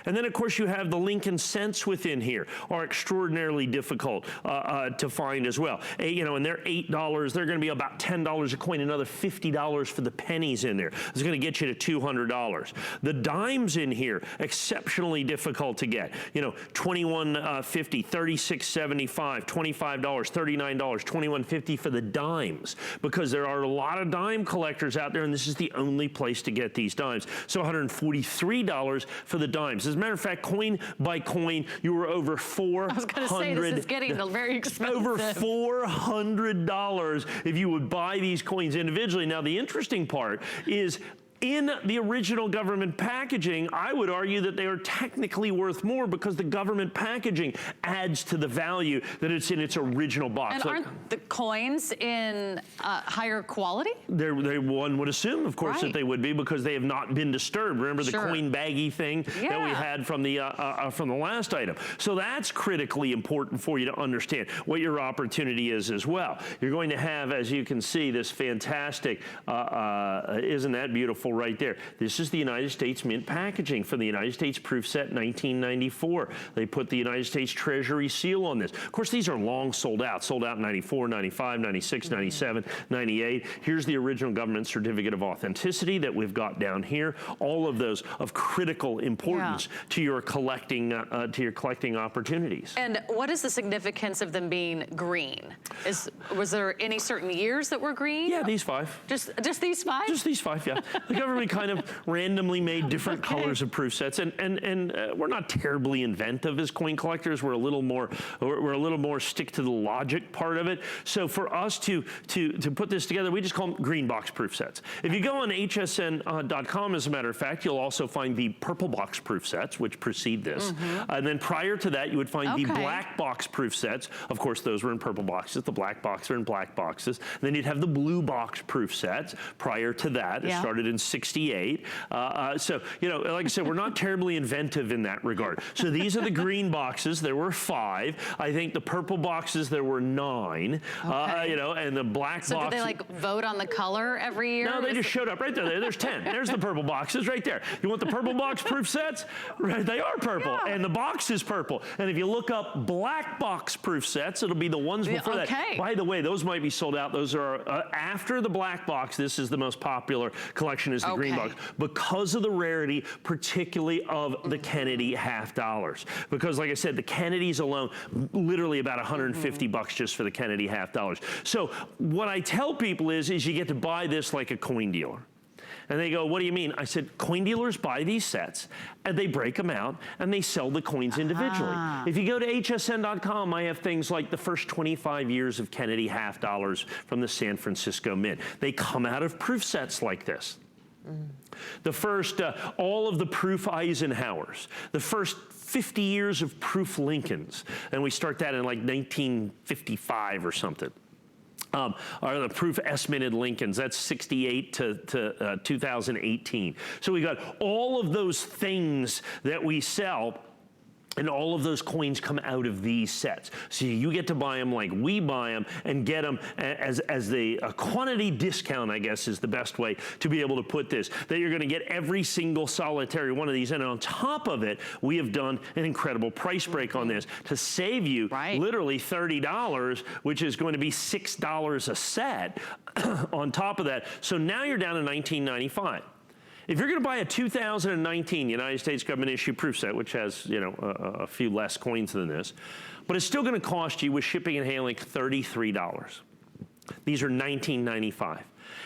And then, of course, you have the Lincoln cents within here, are extraordinarily difficult to find as well. And they're $8. They're going to be about $10 a coin, another $50 for the pennies in there. It's going to get you to $200. The dimes in here, exceptionally difficult to get. $21.50, $36.75, $25, $39, $21.50 for the dimes, because there are a lot of dime collectors out there, and this is the only place to get these dimes. So $143 for the dimes. As a matter of fact, coin by coin, you were over $400. I was going to say, this is getting very expensive. Over $400 if you would buy these coins individually. Now, the interesting part is, in the original government packaging, I would argue that they are technically worth more, because the government packaging adds to the value that it's in its original box. And aren't the coins in higher quality? One would assume, of course, that they would be, because they have not been disturbed. Remember the coin baggy thing that we had from the last item. So that's critically important for you to understand what your opportunity is as well. You're going to have, as you can see, this fantastic, isn't that beautiful? Right there. This is the United States Mint packaging for the United States Proof Set 1994. They put the United States Treasury seal on this. Of course, these are long sold out in 94, 95, 96, 97, 98. Here's the original government certificate of authenticity that we've got down here. All of those of critical importance to your collecting opportunities. And what is the significance of them being green? Was there any certain years that were green? Yeah, these 5. Just these 5? Just these 5, yeah. The government kind of randomly made different colors of proof sets, and we're not terribly inventive as coin collectors. We're a little more stick to the logic part of it. So for us to put this together, we just call them green box proof sets. If you go on hsn.com, as a matter of fact, you'll also find the purple box proof sets, which precede this. And then prior to that, you would find the black box proof sets. Of course, those were in purple boxes. The black box are in black boxes. And then you'd have the blue box proof sets. Prior to that, it started in $68. So, you know, like I said, we're not terribly inventive in that regard. So these are the green boxes. There were 5. I think the purple boxes, there were 9. Okay. You know, and the black So boxes. do they like vote on the color every year? No, they just showed up right there. There's 10. There's the purple boxes right there. You want the purple box proof sets? Right, they are purple, and the box is purple. And if you look up black box proof sets, it'll be the ones before that. By the way, those might be sold out. Those are after the black box. This is the most popular collection, is the green box, because of the rarity, particularly of the Kennedy half dollars. Because, like I said, the Kennedys alone, literally about 150 bucks just for the Kennedy half dollars. So what I tell people is you get to buy this like a coin dealer. And they go, what do you mean? I said, coin dealers buy these sets, and they break them out, and they sell the coins individually. If you go to hsn.com, I have things like the first 25 years of Kennedy half dollars from the San Francisco Mint. They come out of proof sets like this. The first, all of the proof Eisenhowers. The first 50 years of proof Lincolns. And we start that in like 1955 or something. Are the proof S-minted Lincolns. That's 68 to 2018. So we got all of those things that we sell, and all of those coins come out of these sets. So you get to buy them like we buy them, and get them as a quantity discount, I guess is the best way to be able to put this, that you're gonna get every single solitary one of these. And on top of it, we have done an incredible price break on this to save you literally $30, which is going to be $6 a set on top of that. So now you're down to $19.95. If you're going to buy a 2019 United States government issue proof set, which has, you know, a few less coins than this, but it's still going to cost you with shipping and handling $33. These are $19.95,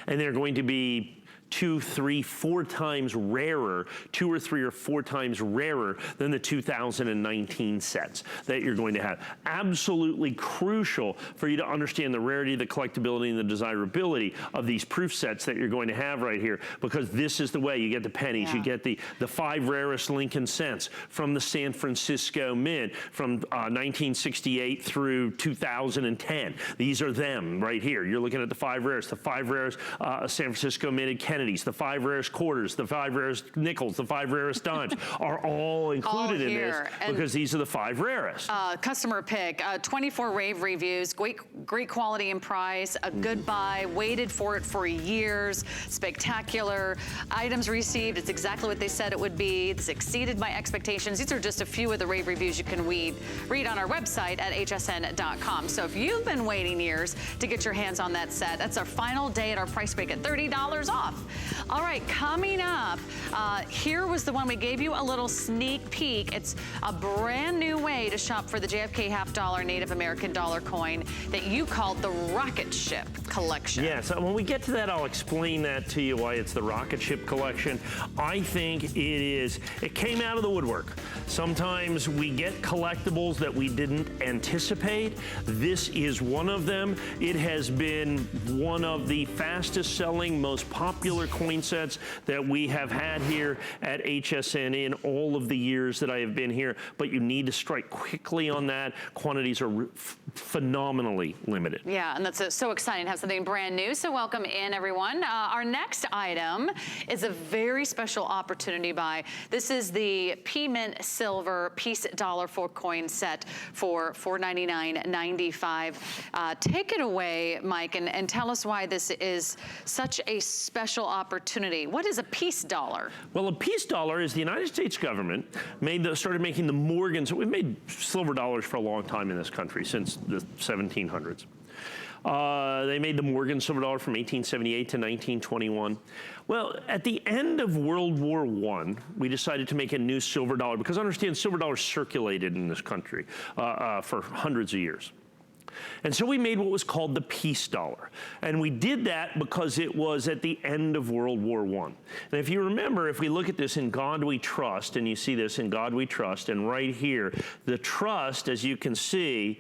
and they're going to be 2, 3, 4 times rarer, 2 or 3 or 4 times rarer than the 2019 sets that you're going to have. Absolutely crucial for you to understand the rarity, the collectability, and the desirability of these proof sets that you're going to have right here, because this is the way you get the pennies, you get the 5 rarest Lincoln cents from the San Francisco Mint from 1968 through 2010. These are them right here. You're looking at the 5 rarest, the 5 rarest San Francisco Minted Kennedys, the 5 rarest quarters, the 5 rarest nickels, the 5 rarest dimes are all included in this, because these are the 5 rarest. Customer pick, 24 rave reviews, great quality and price, a good buy, waited for it for years, spectacular. Items received, it's exactly what they said it would be. It's exceeded my expectations. These are just a few of the rave reviews you can read on our website at hsn.com. So if you've been waiting years to get your hands on that set, that's our final day at our price break at $30 off. All right, coming up, here was the one we gave you a little sneak peek. It's a brand new way to shop for the JFK half dollar Native American dollar coin that you called the rocket ship collection. Yes, when we get to that, I'll explain that to you, why it's the rocket ship collection. I think it came out of the woodwork. Sometimes we get collectibles that we didn't anticipate. This is one of them. It has been one of the fastest selling, most popular coin sets that we have had here at HSN in all of the years that I have been here, but you need to strike quickly on that. Quantities are phenomenally limited. Yeah, and that's so exciting to have something brand new. So welcome in, everyone. Our next item is a very special opportunity buy. This is the P-Mint Silver Piece Dollar 4 coin set for $499.95. Take it away, Mike, and tell us why this is such a special opportunity. What is a piece dollar? Well, a piece dollar is the United States government started making the Morgans. We've made silver dollars for a long time in this country, since the 1700s. They made the Morgan silver dollar from 1878 to 1921. Well, at the end of World War I, we decided to make a new silver dollar, because understand, silver dollars circulated in this country for hundreds of years. And so we made what was called the peace dollar. And we did that because it was at the end of World War I. And if you remember, if we look at this, in God we trust, and you see this, in God we trust, and right here, the trust, as you can see,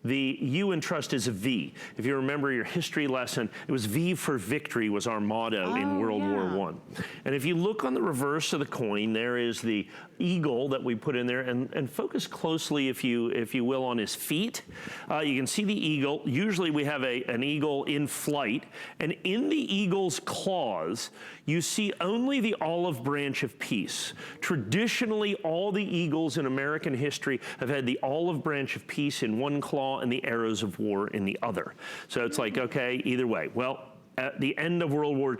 the U in trust is a V. If you remember your history lesson, it was V for victory was our motto in World War I. And if you look on the reverse of the coin, there is the eagle that we put in there, and focus closely, if you will, on his feet. You can see the eagle. Usually we have an eagle in flight, and in the eagle's claws, you see only the olive branch of peace. Traditionally, all the eagles in American history have had the olive branch of peace in one claw and the arrows of war in the other. So it's like, okay, either way. Well, at the end of World War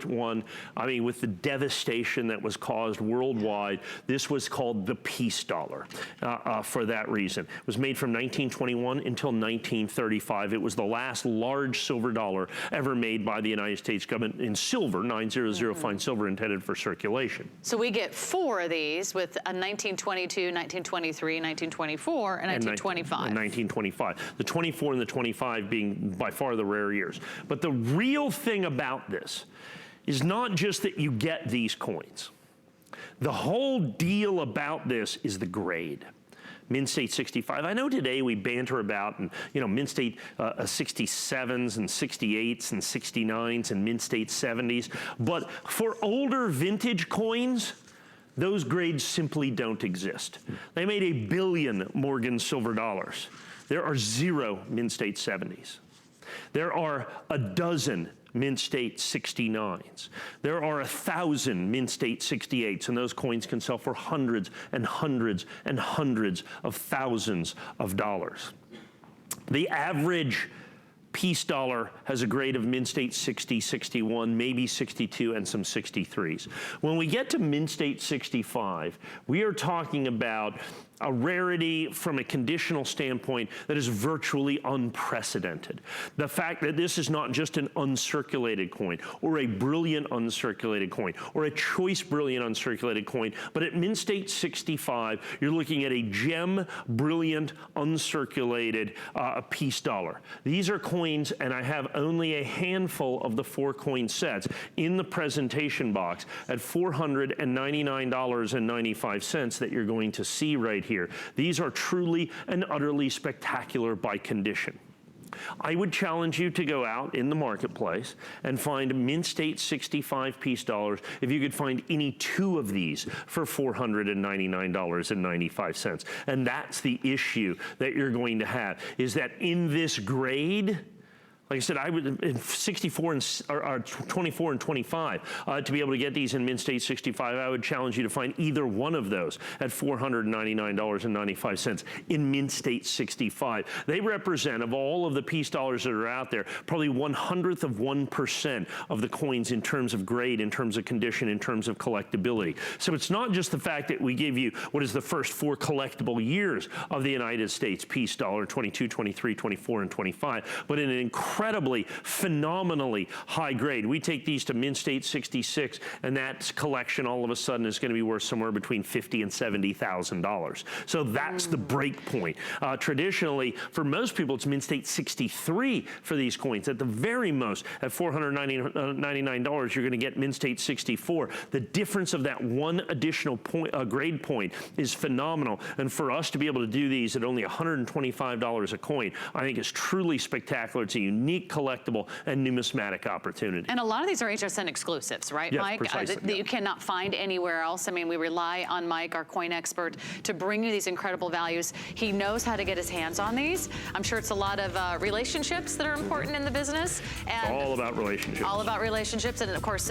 I mean, with the devastation that was caused worldwide, this was called the peace dollar for that reason. It was made from 1921 until 1935. It was the last large silver dollar ever made by the United States government in silver, 900 fine silver intended for circulation. So we get 4 of these with a 1922, 1923, 1924, and 1925. And 1925. The 24 and the 25 being by far the rare years. But the real thing about this is not just that you get these coins. The whole deal about this is the grade. Mint State 65. I know today we banter about, and Mint State 67s and 68s and 69s and Mint State 70s, but for older vintage coins, those grades simply don't exist. They made 1 billion Morgan silver dollars. There are 0 Mint State 70s. There are a dozen Mint State 69s. There are 1,000 Mint State 68s, and those coins can sell for hundreds and hundreds and hundreds of thousands of dollars. The average peace dollar has a grade of Mint State 60, 61, maybe 62, and some 63s. When we get to Mint State 65, we are talking about a rarity from a conditional standpoint that is virtually unprecedented. The fact that this is not just an uncirculated coin or a brilliant uncirculated coin or a choice brilliant uncirculated coin, but at Mint State 65, you're looking at a gem brilliant uncirculated peace dollar. These are coins, and I have only a handful of the 4 coin sets in the presentation box at $499.95 that you're going to see right here. These are truly and utterly spectacular by condition. I would challenge you to go out in the marketplace and find Mint State 65 peace dollars if you could find any 2 of these for $499.95. And that's the issue that you're going to have, is that in this grade, like I said, I would in 64 and or 24 and 25 to be able to get these in Mint State 65. I would challenge you to find either one of those at $499.95 in Mint State 65. They represent, of all of the peace dollars that are out there, probably 1/100th of 1% of the coins in terms of grade, in terms of condition, in terms of collectability. So it's not just the fact that we give you what is the first 4 collectible years of the United States peace dollar, 22, 23, 24, and 25, but in an incredibly, phenomenally high grade. We take these to Mint State 66, and that collection all of a sudden is going to be worth somewhere between $50,000 and $70,000. So that's the break point. Traditionally, for most people, it's Mint State 63 for these coins. At the very most, at $499, you're going to get Mint State 64. The difference of that one additional point, grade point is phenomenal. And for us to be able to do these at only $125 a coin, I think is truly spectacular. It's a unique collectible and numismatic opportunity. And a lot of these are HSN exclusives, right, yes, Mike? That you cannot find anywhere else. I mean, we rely on Mike, our coin expert, to bring you these incredible values. He knows how to get his hands on these. I'm sure it's a lot of relationships that are important in the business. And all about relationships. All about relationships, and of course,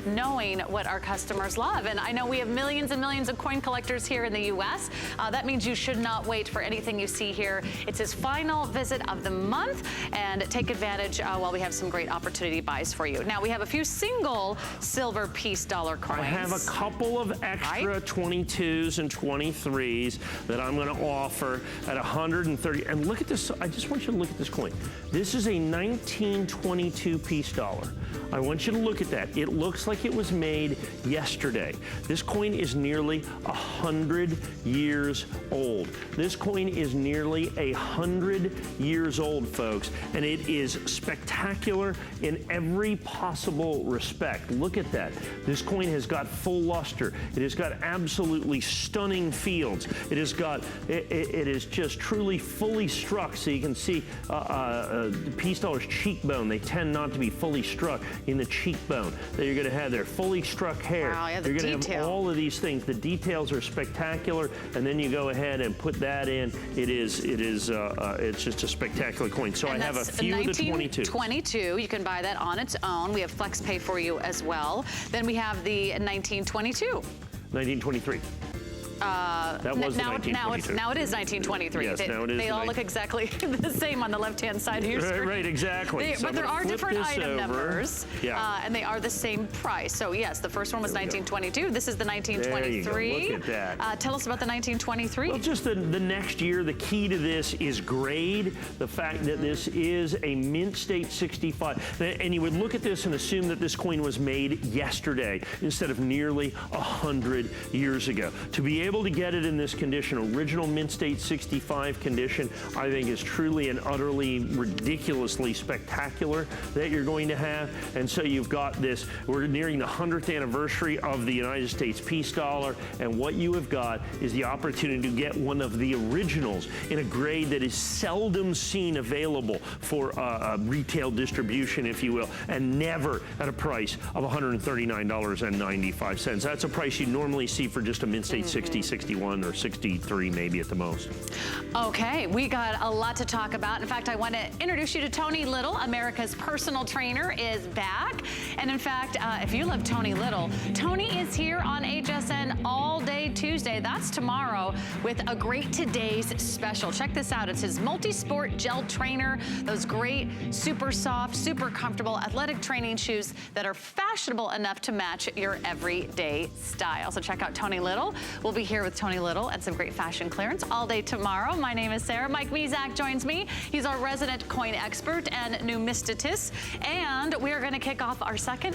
knowing what our customers love. And I know we have millions and millions of coin collectors here in the U.S. That means you should not wait for anything you see here. It's his final visit of the month, and take advantage while we have some great opportunity buys for you. Now, we have a few single silver peace dollar coins. I have a couple of extra 22s and 23s that I'm going to offer at 130. And look at this. I just want you to look at this coin. This is a 1922 peace dollar. I want you to look at that. It looks like it was made yesterday. This coin is nearly 100 years old. This coin is nearly 100 years old, folks, and it is spectacular in every possible respect. Look at that. This coin has got full luster. It has got absolutely stunning fields. It has got, it is just truly fully struck, so you can see Peace Dollar's cheekbone. They tend not to be fully struck in the cheekbone that you're going to have there. Fully struck hair. Wow, yeah, the you're going to detail. have all of these things. The details are spectacular, and then you go ahead and put that in. It's just a spectacular coin. So And I have a that's few of the 22. 22. You can buy that on its own. We have flex pay for you as well. Then we have the 1922. 1923. That was now, the 1922. now it is 1923. Yes, now it is They all look exactly the same on the left-hand side of your screen. Right, exactly. So but there I'm gonna are flip different this item over. numbers, Yeah. and they are the same price. So yes, the first one was 1922. This is the 1923. There you go. Look at that. Tell us about the 1923. Well, just the next year, the key to this is grade, the fact that this is a mint state 65. And you would look at this and assume that this coin was made yesterday instead of nearly 100 years ago. To be able to get it in this condition, original mint state 65 condition, I think is truly and utterly ridiculously spectacular that you're going to have. And so you've got this, we're nearing the 100th anniversary of the United States Peace Dollar, and what you have got is the opportunity to get one of the originals in a grade that is seldom seen available for retail distribution, if you will, and never at a price of $139.95. That's a price you normally see for just a mint state 60, 61, or 63 maybe at the most. Okay, we got a lot to talk about. In fact, I want to introduce you to Tony Little, America's personal trainer, is back. And in fact, if you love Tony Little, Tony is here on HSN all day Tuesday. That's tomorrow with a great Today's special. Check this out. It's his multi-sport gel trainer, those great, super soft, super comfortable athletic training shoes that are fashionable enough to match your everyday style. So check out Tony Little. We'll be here with Tony Little and some great fashion clearance all day tomorrow. My name is Sarah. Mike Mezak joins me. He's our resident coin expert and numismatist. And we are going to kick off our second